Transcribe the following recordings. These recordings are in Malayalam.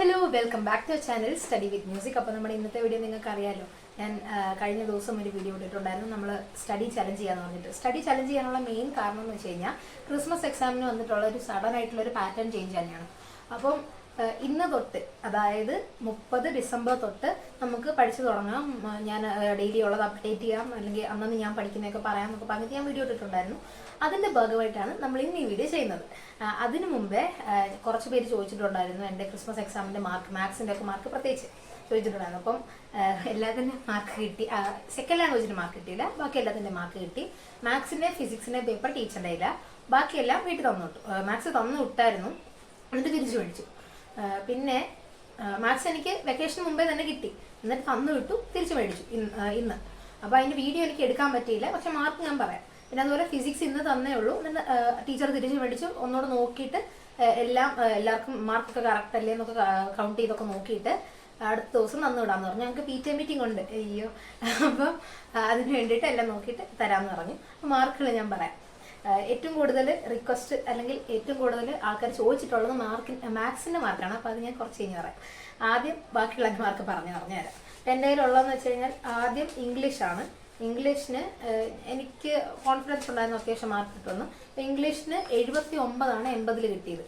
Hello welcome back to channel study with music. അപ്പോൾ നമ്മുടെ ഇന്നത്തെ വീഡിയോ നിങ്ങൾക്ക് അറിയാലോ, ഞാൻ കഴിഞ്ഞ ദിവസം ഒരു വീഡിയോ ഇട്ടിട്ടുണ്ടായിരുന്നു. നമ്മൾ സ്റ്റഡി ചലഞ്ച് ചെയ്യാന്ന് പറഞ്ഞിട്ട്. സ്റ്റഡി ചലഞ്ച് ചെയ്യാനുള്ള മെയിൻ കാരണം എന്ന് വെച്ച് കഴിഞ്ഞാൽ ക്രിസ്മസ് എക്സാമിന് വന്നിട്ടുള്ള ഒരു സഡൻ ആയിട്ടുള്ള ഒരു പാറ്റേൺ ചേഞ്ച് തന്നെയാണ്. അപ്പം ഇന്ന് തൊട്ട്, അതായത് 30 ഡിസംബർ തൊട്ട് നമുക്ക് പഠിച്ചു തുടങ്ങാം. ഞാൻ ഡെയിലി ഉള്ളത് അപ്ഡേറ്റ് ചെയ്യാം, അല്ലെങ്കിൽ അന്നന്ന് ഞാൻ പഠിക്കുന്നതൊക്കെ പറയാമെന്നൊക്കെ പറഞ്ഞിട്ട് ഞാൻ വീഡിയോ ഇട്ടിട്ടുണ്ടായിരുന്നു. അതിൻ്റെ ഭാഗമായിട്ടാണ് നമ്മൾ ഇന്ന് ഈ വീഡിയോ ചെയ്യുന്നത്. അതിനു മുമ്പേ കുറച്ച് പേര് ചോദിച്ചിട്ടുണ്ടായിരുന്നു എൻ്റെ ക്രിസ്മസ് എക്സാമിൻ്റെ മാർക്ക്, മാത്സിൻ്റെ ഒക്കെ മാർക്ക് പ്രത്യേകിച്ച് ചോദിച്ചിട്ടുണ്ടായിരുന്നു. അപ്പം എല്ലാത്തിൻ്റെ മാർക്ക് കിട്ടി. സെക്കൻഡ് ലാംഗ്വേജിൻ്റെ മാർക്ക് കിട്ടിയില്ല, ബാക്കി എല്ലാത്തിൻ്റെ മാർക്ക് കിട്ടി. മാത്സിൻ്റെ ഫിസിക്സിൻ്റെ പേപ്പർ ടീച്ചറിൻ്റെ ഇല്ല, ബാക്കിയെല്ലാം വീട്ടിൽ തന്നു വിട്ടു. മാത്സ് തന്നു വിട്ടായിരുന്നു, എന്നിട്ട് തിരിച്ചു മേടിച്ചു. പിന്നെ മാത്സ് എനിക്ക് വെക്കേഷന് മുമ്പേ തന്നെ കിട്ടി, എന്നിട്ട് തന്നു വിട്ടു, തിരിച്ചു മേടിച്ചു ഇന്ന്. അപ്പോൾ അതിൻ്റെ വീഡിയോ എനിക്ക് എടുക്കാൻ പറ്റിയില്ല, പക്ഷെ മാർക്ക് ഞാൻ പറയാം. പിന്നെ അതുപോലെ ഫിസിക്സ് ഇന്ന് തന്നേ ഉള്ളൂ, എന്നിട്ട് ടീച്ചർ തിരിച്ചു മേടിച്ചു. ഒന്നുകൂടെ നോക്കിയിട്ട് എല്ലാവർക്കും മാർക്കൊക്കെ കറക്റ്റ് അല്ലേ എന്നൊക്കെ കൗണ്ട് ചെയ്തൊക്കെ നോക്കിയിട്ട് അടുത്ത ദിവസം തന്നു വിടാമെന്ന് പറഞ്ഞു. ഞങ്ങൾക്ക് PTA മീറ്റിംഗ് ഉണ്ട്, അയ്യോ. അപ്പം അതിന് വേണ്ടിയിട്ട് എല്ലാം നോക്കിയിട്ട് തരാമെന്ന് പറഞ്ഞു. മാർക്കുകൾ ഞാൻ പറയാം. ഏറ്റവും കൂടുതൽ റിക്വസ്റ്റ് അല്ലെങ്കിൽ ഏറ്റവും കൂടുതൽ ആൾക്കാർ ചോദിച്ചിട്ടുള്ളത് മാത്സിൻ്റെ മാർക്കാണ്. അപ്പോൾ അത് ഞാൻ കുറച്ച് കഴിഞ്ഞ് പറയാം. ആദ്യം ബാക്കിയുള്ള മാർക്ക് പറഞ്ഞുതരാം. എൻ്റെ കയ്യിലുള്ളതെന്ന് വെച്ച് കഴിഞ്ഞാൽ ആദ്യം ഇംഗ്ലീഷാണ്. ഇംഗ്ലീഷിന് എനിക്ക് കോൺഫിഡൻസ് ഉണ്ടായിരുന്നു, അത്യാവശ്യം മാർക്ക് കിട്ടുമെന്ന്. അപ്പോൾ ഇംഗ്ലീഷിന് 79 80 കിട്ടിയത്.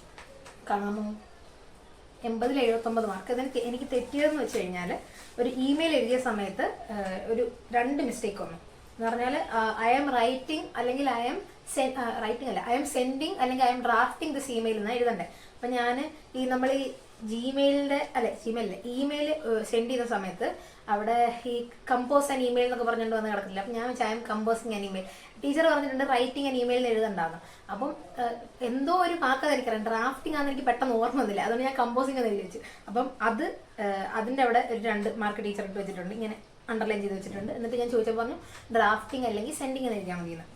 കാണാമോ? 80 79 മാർക്ക്. എനിക്ക് തെറ്റിയതെന്ന് വെച്ച് കഴിഞ്ഞാൽ ഒരു ഇമെയിൽ എഴുതിയ സമയത്ത് ഒരു 2 മിസ്റ്റേക്ക് വന്നു. എന്ന് പറഞ്ഞാൽ ഐ ആം റൈറ്റിംഗ് അല്ലെങ്കിൽ ഐ ആം സെൻഡിങ് അല്ലെങ്കിൽ I am drafting this email എന്നാണ് എഴുതണ്ടേ. അപ്പം ഞാൻ നമ്മൾ ഈ ജിമെയിലിൻ്റെ ഇമെയിൽ സെൻഡ് ചെയ്യുന്ന സമയത്ത് അവിടെ ഈ കമ്പോസ് ആൻഡ് ഇമെയിൽ എന്നൊക്കെ പറഞ്ഞുകൊണ്ട് വന്ന് കിടക്കില്ല. അപ്പം ഞാൻ I M composing and email. Teacher പറഞ്ഞിട്ടുണ്ട് റൈറ്റിംഗ് ആൻഡ് ഇമെയിലിന് എഴുതണ്ടാന്ന്. അപ്പം എന്തോ ഒരു വാക്കത് എനിക്കറിയാം, ഡ്രാഫ്റ്റിംഗ് ആണെന്ന് എനിക്ക് പെട്ടെന്ന് ഓർമ്മ വന്നില്ല, അതുകൊണ്ട് ഞാൻ കമ്പോസിങ് എന്ന് എഴുതി വെച്ചു. അപ്പം അതിൻ്റെ അവിടെ ഒരു 2 മാർക്ക് ടീച്ചർ ഇട്ട് വെച്ചിട്ടുണ്ട്, ഇങ്ങനെ അണ്ടർലൈൻ ചെയ്ത് വെച്ചിട്ടുണ്ട്. എന്നിട്ട് ഞാൻ ചോദിച്ചപ്പോൾ പറഞ്ഞു ഡ്രാഫ്റ്റിംഗ് അല്ലെങ്കിൽ സെൻഡിങ് എന്ന് എഴുതിയാൽ മതിയെന്ന്.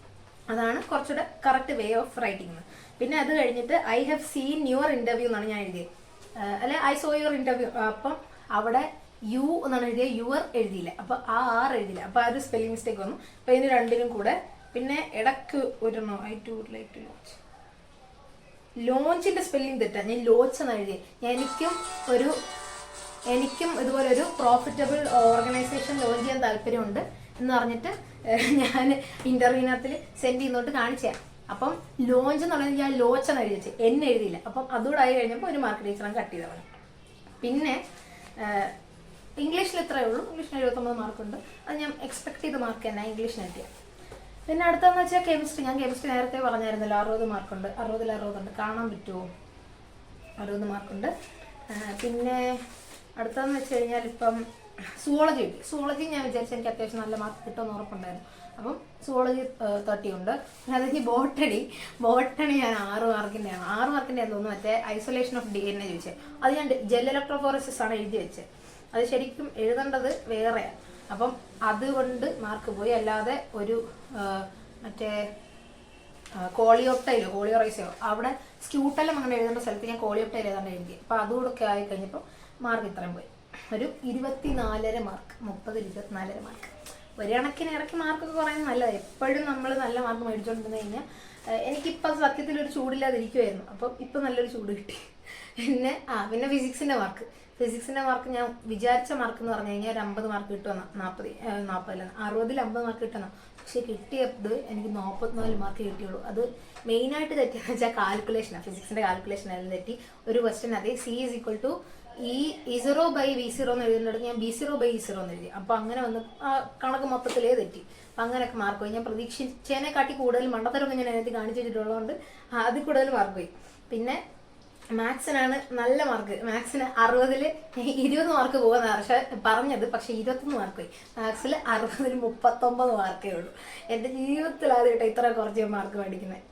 അതാണ് കുറച്ചുകൂടെ കറക്റ്റ് വേ ഓഫ് റൈറ്റിംഗ്. പിന്നെ അത് കഴിഞ്ഞിട്ട് I have seen your interview എന്നാണ് ഞാൻ എഴുതിയത്, അല്ലെ ഐ സോ യുവർ ഇൻ്റർവ്യൂ. അപ്പം അവിടെ യു എന്നാണ് എഴുതിയത്, യുവർ എഴുതിയില്ല. അപ്പം ആ ആർ എഴുതിയില്ല, അപ്പം ആ ഒരു സ്പെല്ലിംഗ് മിസ്റ്റേക്ക് വന്നു. അപ്പം ഇതിന് രണ്ടിനും കൂടെ. പിന്നെ ഇടയ്ക്ക് ഒരെണ്ണം I too would like to ലോഞ്ചിൻ്റെ സ്പെല്ലിംഗ് തെറ്റാ, ഞാൻ ലോച്ച് എന്നാണ് എഴുതിയത്. എനിക്കും ഇതുപോലെ ഒരു പ്രോഫിറ്റബിൾ ഓർഗനൈസേഷൻ ലോഞ്ച് ചെയ്യാൻ താല്പര്യമുണ്ട് എന്ന് പറഞ്ഞിട്ട് ഞാൻ ഇൻ്റർവ്യൂവിനകത്തിൽ സെൻഡ് ചെയ്യുന്നോട്ട് കാണിച്ചേ. അപ്പം ലോഞ്ച് എന്ന് പറയുന്നത് ഞാൻ ലോച്ച് എന്ന് എഴുതി വെച്ച്, എന്നെ എഴുതിയില്ല. അപ്പം അതുകൂടെ ആയി കഴിഞ്ഞപ്പോൾ ഒരു മാർക്ക് ടീച്ചറാണ് കട്ട് ചെയ്തവണ്. പിന്നെ ഇംഗ്ലീഷിൽ ഇത്രയേ ഉള്ളൂ. ഇംഗ്ലീഷിന് 79 മാർക്കുണ്ട്. അത് ഞാൻ എക്സ്പെക്ട് ചെയ്ത മാർക്ക് തന്നെ ഇംഗ്ലീഷിന് കിട്ടിയത്. പിന്നെ അടുത്തതെന്ന് വെച്ചാൽ കെമിസ്ട്രി. ഞാൻ കെമിസ്ട്രി നേരത്തെ പറഞ്ഞായിരുന്നല്ലോ, 60 മാർക്കുണ്ട്. 60 ഉണ്ട്, കാണാൻ പറ്റുമോ? 60 മാർക്കുണ്ട്. പിന്നെ അടുത്തതെന്ന് വെച്ച് കഴിഞ്ഞാൽ ഇപ്പം സുവോളജി കിട്ടി. സുവോളജി ഞാൻ വിചാരിച്ചു എനിക്ക് അത്യാവശ്യം നല്ല മാർക്ക് കിട്ടുമെന്ന് ഉറപ്പുണ്ടായിരുന്നു. അപ്പം സുവോളജി 30 ഉണ്ട്. അത് കഴിഞ്ഞ് ബോട്ടണി ഞാൻ 6 മാർക്കിൻ്റെയാണ്. 6 മാർക്കിൻ്റെ തോന്നുന്നു, മറ്റേ ഐസൊലേഷൻ ഓഫ് DNA ചോദിച്ചത്. അത് ഞാൻ ജെൽ ഇലക്ട്രോഫോറസിസ് ആണ് എഴുതി വെച്ചത്. അത് ശരിക്കും എഴുതേണ്ടത് വേറെയാണ്. അപ്പം അതുകൊണ്ട് മാർക്ക് പോയി. അല്ലാതെ ഒരു മറ്റേ കോളിയോറൈസോ അവിടെ സ്ക്യൂട്ടെല്ലാം അങ്ങനെ എഴുതേണ്ട സ്ഥലത്ത് ഞാൻ കോളിയോപ്റ്റൈൽ ഏതാണ്ട് എഴുതി. അപ്പം അതുകൂടെ ആയി കഴിഞ്ഞപ്പോൾ മാർക്ക് ഇത്രയും പോയി. ഒരു 24.5 മാർക്ക്. 30 24 മാർക്ക്. ഒരു കണക്കിന് ഇറക്കി മാർക്കൊക്കെ കുറയുന്നത് നല്ലത്. എപ്പോഴും നമ്മൾ നല്ല മാർക്ക് മേടിച്ചുകൊണ്ടിരുന്നു കഴിഞ്ഞാൽ എനിക്കിപ്പം സത്യത്തിൽ ഒരു ചൂടില്ലാതിരിക്കുമായിരുന്നു. അപ്പം ഇപ്പം നല്ലൊരു ചൂട് കിട്ടി. പിന്നെ ഫിസിക്സിൻ്റെ മാർക്ക് ഞാൻ വിചാരിച്ച മാർക്ക് എന്ന് പറഞ്ഞു കഴിഞ്ഞാൽ ഒരു 50 മാർക്ക് കിട്ടുമെന്ന, 60 മാർക്ക് കിട്ടുന്ന. പക്ഷെ കിട്ടിയത് എനിക്ക് 44 മാർക്ക് കിട്ടിയുള്ളൂ. അത് മെയിനായിട്ട് തെറ്റിയെന്ന് വെച്ചാൽ കാൽക്കുലേഷനാണ്. ഫിസിക്സിൻ്റെ കാൽക്കുലേഷൻ എല്ലാം തെറ്റി. ഒരു ക്വസ്റ്റ്യൻ അതേ C = E0/V0 എന്ന് എഴുതുന്നിടത്ത് ഞാൻ B0/E0 എന്ന് എഴുതി. അപ്പോൾ അങ്ങനെ വന്ന് ആ കണക്ക് മൊത്തത്തിലേ തെറ്റി. അപ്പം അങ്ങനെയൊക്കെ മാർക്ക് പോയി. ഞാൻ പ്രതീക്ഷിച്ചതിനെക്കാട്ടി കൂടുതൽ മണ്ടത്തരമൊന്നും ഞാൻ അതിനകത്ത് കാണിച്ചു വെച്ചിട്ടുള്ളതുകൊണ്ട് അതിൽ കൂടുതൽ മാർക്ക് പോയി. പിന്നെ മാത്സിനാണ് നല്ല മാർക്ക്. മാത്സിന് 60-ൽ 20 മാർക്ക് പോകുന്ന പക്ഷേ പറഞ്ഞത്, പക്ഷെ 21 മാർക്ക് പോയി. മാത്സിൽ 60-ൽ 39 മാർക്കേ ഉള്ളൂ. എൻ്റെ ജീവിതത്തിൽ ആദ്യമായിട്ട് ഇത്ര കുറച്ച് മാർക്ക് മേടിക്കുന്നത്.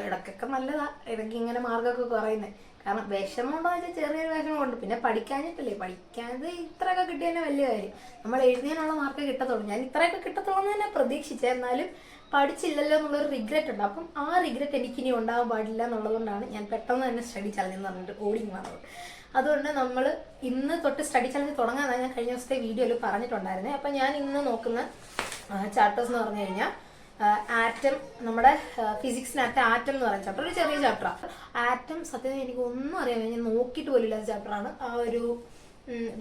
ഇടയ്ക്കൊക്കെ നല്ലതാ, ഇടയ്ക്ക് ഇങ്ങനെ മാർക്കൊക്കെ കുറയുന്നത്. കാരണം വിഷമമുണ്ടോ എന്ന് വെച്ചാൽ ചെറിയൊരു വിഷമമുണ്ട്. പിന്നെ പഠിക്കാഞ്ഞിട്ടല്ലേ, പഠിക്കാതെ ഇത്രയൊക്കെ കിട്ടിയതന്നെ വലിയ കാര്യം. നമ്മൾ എഴുതിയാനുള്ള മാർക്ക് കിട്ടത്തുള്ളൂ. ഞാൻ ഇത്രയൊക്കെ കിട്ടത്തുള്ളൂ എന്ന് തന്നെ പ്രതീക്ഷിച്ചത്. എന്നാലും പഠിച്ചില്ലല്ലോ എന്നുള്ളൊരു റിഗ്രറ്റ് ഉണ്ട്. അപ്പം ആ റിഗ്രറ്റ് എനിക്കിനി ഉണ്ടാകാൻ പാടില്ല എന്നുള്ളതുകൊണ്ടാണ് ഞാൻ പെട്ടെന്ന് തന്നെ സ്റ്റഡി ചലഞ്ച് എന്ന് പറഞ്ഞിട്ട് ഓടി മാറുന്നത്. അതുകൊണ്ട് നമ്മൾ ഇന്ന് തൊട്ട് സ്റ്റഡി ചലഞ്ച് തുടങ്ങാനാണ് ഞാൻ കഴിഞ്ഞ ദിവസത്തെ വീഡിയോയിൽ പറഞ്ഞിട്ടുണ്ടായിരുന്നത്. അപ്പം ഞാൻ ഇന്ന് നോക്കുന്ന ചാപ്റ്റേഴ്സ് എന്ന് പറഞ്ഞു കഴിഞ്ഞാൽ ആറ്റം, നമ്മുടെ ഫിസിക്സിനകത്ത് ആറ്റം എന്ന് പറയുന്ന ചാപ്റ്റർ, ഒരു ചെറിയ ചാപ്റ്ററാണ്. ആറ്റം സത്യത്തിൽ എനിക്ക് ഒന്നും അറിയാൻ ഞാൻ നോക്കിയിട്ട് പോലും ഇല്ലാത്ത ചാപ്റ്ററാണ്. ആ ഒരു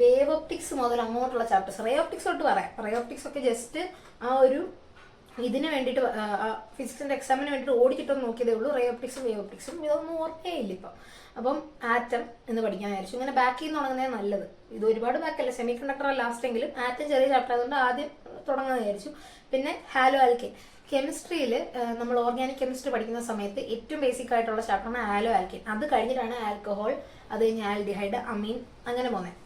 വേവ് ഒപ്റ്റിക്സ് മുതൽ അങ്ങോട്ടുള്ള ചാപ്റ്റേഴ്സ്, റേ ഒപ്റ്റിക്സ് തൊട്ട് പറയാം. റേ ഒപ്റ്റിക്സ് ഒക്കെ ജസ്റ്റ് ആ ഒരു ഇതിന് വേണ്ടിയിട്ട് ഫിസിക്സിന്റെ എക്സാമിന് വേണ്ടിയിട്ട് ഓടിച്ചിട്ടൊന്ന് നോക്കിയതേ ഉള്ളൂ. റേ ഒപ്റ്റിക്സും വേവ് ഒപ്റ്റിക്സും ഇതൊന്നും ഓർമ്മയേ ഇല്ല ഇപ്പം. അപ്പം ആറ്റം എന്ന് പഠിക്കാൻ വിചാരിച്ചു. ഇങ്ങനെ ബാക്കിൽ നിന്ന് തുടങ്ങുന്നതാണ് നല്ലത്. ഇത് ഒരുപാട് ബാക്കല്ല, സെമി കണ്ടക്ടർ ലാസ്റ്റ് എങ്കിലും ആറ്റം ചെറിയ ചാപ്റ്റർ ആയതുകൊണ്ട് ആദ്യം തുടങ്ങാൻ വിചാരിച്ചു. പിന്നെ ഹാലോ ആൽക്കേൻ. കെമിസ്ട്രിയിൽ നമ്മൾ ഓർഗാനിക് കെമിസ്ട്രി പഠിക്കുന്ന സമയത്ത് ഏറ്റവും ബേസിക് ആയിട്ടുള്ള ചാപ്റ്ററാണ് ഹാലോ ആൽക്കേൻ. അത് കഴിഞ്ഞിട്ടാണ് ആൽക്കഹോൾ, അത് കഴിഞ്ഞ് ആൽഡിഹൈഡ്, അമീൻ, അങ്ങനെ പോകുന്നത്.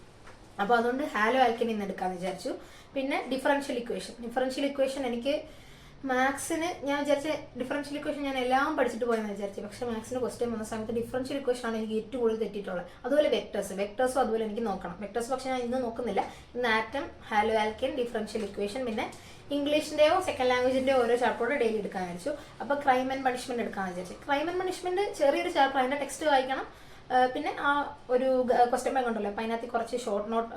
അപ്പോൾ അതുകൊണ്ട് ഹാലോ ആൽക്കേൻ ഇന്ന് എടുക്കാമെന്ന് വിചാരിച്ചു. പിന്നെ ഡിഫറൻഷ്യൽ ഇക്വേഷൻ എനിക്ക് മാത്സിന് ഞാൻ വിചാരിച്ച ഡിഫറൻഷ്യൽ ഇക്വേഷൻ ഞാൻ എല്ലാം പഠിച്ചിട്ട് പോയെന്ന് വിചാരിച്ചു. പക്ഷെ മാത്സിന് ക്വസ്റ്റ്യൻ വന്ന സമയത്ത് ഡിഫറൻഷ്യൽ ഇക്വേഷൻ ആണ് എനിക്ക് ഏറ്റവും കൂടുതൽ തെറ്റിയിട്ടുള്ളത്. അതുപോലെ വെക്ടേഴ്സും അതുപോലെ എനിക്ക് നോക്കണം. വെക്ടേഴ്സ് പക്ഷെ ഞാൻ ഇന്ന് നോക്കുന്നില്ല. ഇന്ന് atom, halo alkane, differential equation, പിന്നെ ഇംഗ്ലീഷിന്റെയോ സെക്കൻഡ് ലാംഗ്വേജിന്റെയോ ഓരോ ചാപ്റ്ററോടെ ഡെയിലി എടുക്കാൻ വിചാരിച്ചു. അപ്പോൾ ക്രൈം ആൻഡ് പണിഷ്മെന്റ് എടുക്കാമെന്ന് വിചാരിച്ചു. ക്രൈം ആൻഡ് പണിഷ്മെന്റ് ചെറിയൊരു ചാപ്റ്റർ, അതിന്റെ ടെക്സ്റ്റ് വായിക്കണം. പിന്നെ ആ ഒരു ക്വസ്റ്റ്യൻ ബാങ്ക് ഉണ്ടല്ലോ, അപ്പോൾ അതിനകത്ത് കുറച്ച് ഷോർട്ട് നോട്ട്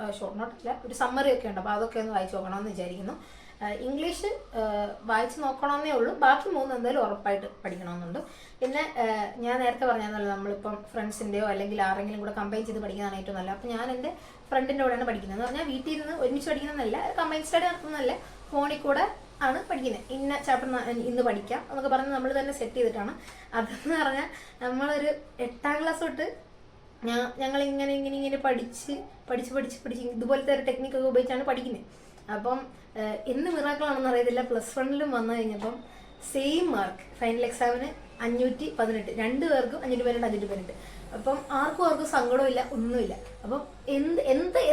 അല്ല, ഒരു സമ്മറി ഒക്കെ ഉണ്ട്. അപ്പോൾ അതൊക്കെ ഒന്ന് വായിച്ചു നോക്കണമെന്ന് വിചാരിക്കുന്നു. ഇംഗ്ലീഷ് വായിച്ച് നോക്കണമെന്നേ ഉള്ളൂ. ബാക്കി 3 എന്തായാലും ഉറപ്പായിട്ട് പഠിക്കണമെന്നുണ്ട്. പിന്നെ ഞാൻ നേരത്തെ പറഞ്ഞാൽ നമ്മളിപ്പം ഫ്രണ്ട്സിൻ്റെയോ അല്ലെങ്കിൽ ആരെങ്കിലും കൂടെ കമ്പൈൻ ചെയ്ത് പഠിക്കുന്നതാണ് ഏറ്റവും നല്ലത്. അപ്പോൾ ഞാൻ എൻ്റെ ഫ്രണ്ടിൻ്റെ കൂടെയാണ് പഠിക്കുന്നത്. എന്ന് പറഞ്ഞാൽ വീട്ടിൽ ഇരുന്ന് ഒരുമിച്ച് പഠിക്കുന്നതല്ല, കമ്പൈൻ സ്റ്റഡി നടത്തുന്നതല്ല, ഫോണിൽ കൂടെ ആണ് പഠിക്കുന്നത്. ഇന്ന ചാപ്റ്റർ ഇന്ന് പഠിക്കാം എന്നൊക്കെ പറഞ്ഞ് നമ്മൾ തന്നെ സെറ്റ് ചെയ്തിട്ടാണ്. അതെന്ന് പറഞ്ഞാൽ നമ്മളൊരു 8ാം ക്ലാസ് തൊട്ട് ഞങ്ങളിങ്ങനെ പഠിച്ച് ഇതുപോലത്തെ ഒരു ടെക്നിക്കൊക്കെ ഉപയോഗിച്ചാണ് പഠിക്കുന്നത്. അപ്പം എന്ത് മിറാക്കിളാണെന്ന് അറിയത്തില്ല, +1 വന്നു കഴിഞ്ഞപ്പം സെയിം മാർക്ക് ഫൈനൽ എക്സാമിന് 518, 2 പേർക്കും 518. അപ്പം ആർക്കും സങ്കടമില്ല, ഒന്നുമില്ല. അപ്പം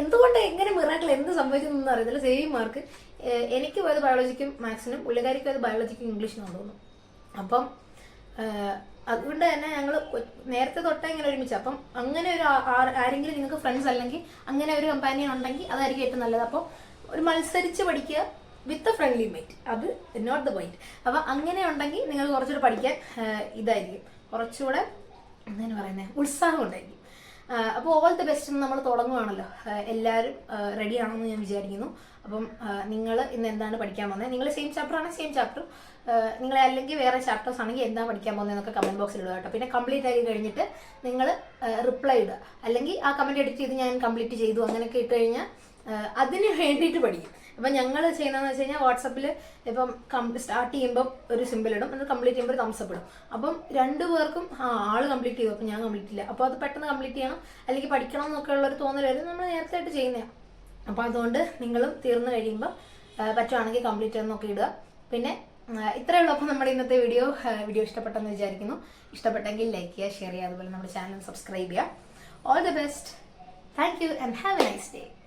എന്തുകൊണ്ട് എങ്ങനെ മിറാക്കിൾ എന്ത് സംഭവിച്ചെന്നൊന്നും അറിയത്തില്ല. Same mark. എനിക്ക് പോയത് ബയോളജിക്കും മാത്സിനും, പുള്ളിക്കാരിക്ക് പോയത് ബയോളജിക്കും ഇംഗ്ലീഷിനും തോന്നുന്നു. അപ്പം അതുകൊണ്ട് തന്നെ ഞങ്ങൾ നേരത്തെ തൊട്ടേ ഇങ്ങനെ ഒരുമിച്ച്. അപ്പം അങ്ങനെ ഒരു ആരെങ്കിലും നിങ്ങൾക്ക് ഫ്രണ്ട്സ് അല്ലെങ്കിൽ അങ്ങനെ ഒരു കമ്പാനിയൻ ഉണ്ടെങ്കിൽ അതായിരിക്കും ഏറ്റവും നല്ലത്. അപ്പോൾ ഒരു മത്സരിച്ച് പഠിക്കുക വിത്ത് എ ഫ്രണ്ട്ലി മൈറ്റ്, അത് നോട്ട് ദ പോയിന്റ്. അപ്പം അങ്ങനെ ഉണ്ടെങ്കിൽ നിങ്ങൾ കുറച്ചുകൂടെ പഠിക്കാൻ ഇതായിരിക്കും, കുറച്ചുകൂടെ എന്താണ് പറയുന്നത്, ഉത്സാഹം ഉണ്ടായിരിക്കും. അപ്പോൾ ഓൾ ദി ബെസ്റ്റ് നമ്മൾ തുടങ്ങുവാണല്ലോ. എല്ലാവരും റെഡി ആണെന്ന് ഞാൻ വിചാരിക്കുന്നു. അപ്പം നിങ്ങൾ ഇന്ന് എന്താണ് പഠിക്കാൻ പോകുന്നത്? നിങ്ങൾ സെയിം ചാപ്റ്റർ ആണെങ്കിൽ സെയിം ചാപ്റ്റർ, നിങ്ങൾ അല്ലെങ്കിൽ വേറെ ചാപ്റ്റേഴ്സ് ആണെങ്കിൽ എന്താ പഠിക്കാൻ പോകുന്നതെന്നൊക്കെ കമന്റ് ബോക്സിൽ ഇടുക കേട്ടോ. പിന്നെ കംപ്ലീറ്റ് ആയി കഴിഞ്ഞിട്ട് നിങ്ങൾ റിപ്ലൈ ഇടുക, അല്ലെങ്കിൽ ആ കമന്റ് എഡിറ്റ് ചെയ്ത് ഞാൻ കംപ്ലീറ്റ് ചെയ്തു അങ്ങനെയൊക്കെ ഇട്ട് കഴിഞ്ഞാൽ അതിന് വേണ്ടിയിട്ട് പഠിക്കും. അപ്പം ഞങ്ങൾ ചെയ്യുന്നതെന്ന് വെച്ച് കഴിഞ്ഞാൽ വാട്സപ്പിൽ ഇപ്പം സ്റ്റാർട്ട് ചെയ്യുമ്പോൾ ഒരു സിമ്പിൾ ഇടും, എന്നിട്ട് കംപ്ലീറ്റ് ചെയ്യുമ്പോൾ ഒരു തംസപ്പ് ഇടും. അപ്പം 2 പേർക്കും ആള് കംപ്ലീറ്റ് ചെയ്തു, അപ്പം ഞാൻ കംപ്ലീറ്റ് ഇല്ല. അപ്പോൾ അത് പെട്ടെന്ന് കംപ്ലീറ്റ് ചെയ്യണം അല്ലെങ്കിൽ പഠിക്കണം എന്നൊക്കെ ഉള്ളൊരു തോന്നൽ വരും. നമ്മൾ നേരത്തെ ആയിട്ട് ചെയ്യുന്നതാണ്. അപ്പോൾ അതുകൊണ്ട് നിങ്ങളും തീർന്നു കഴിയുമ്പോൾ പറ്റുവാണെങ്കിൽ കംപ്ലീറ്റ് ചെയ്യുന്നൊക്കെ ഇടുക. പിന്നെ ഇത്രയേ ഉള്ളൂ. അപ്പോൾ നമ്മുടെ ഇന്നത്തെ വീഡിയോ ഇഷ്ടപ്പെട്ടെന്ന് വിചാരിക്കുന്നു. ഇഷ്ടപ്പെട്ടെങ്കിൽ ലൈക്ക് ചെയ്യുക, ഷെയർ ചെയ്യുക, അതുപോലെ നമ്മുടെ ചാനൽ സബ്സ്ക്രൈബ് ചെയ്യുക. All the best. Thank you and have A nice day.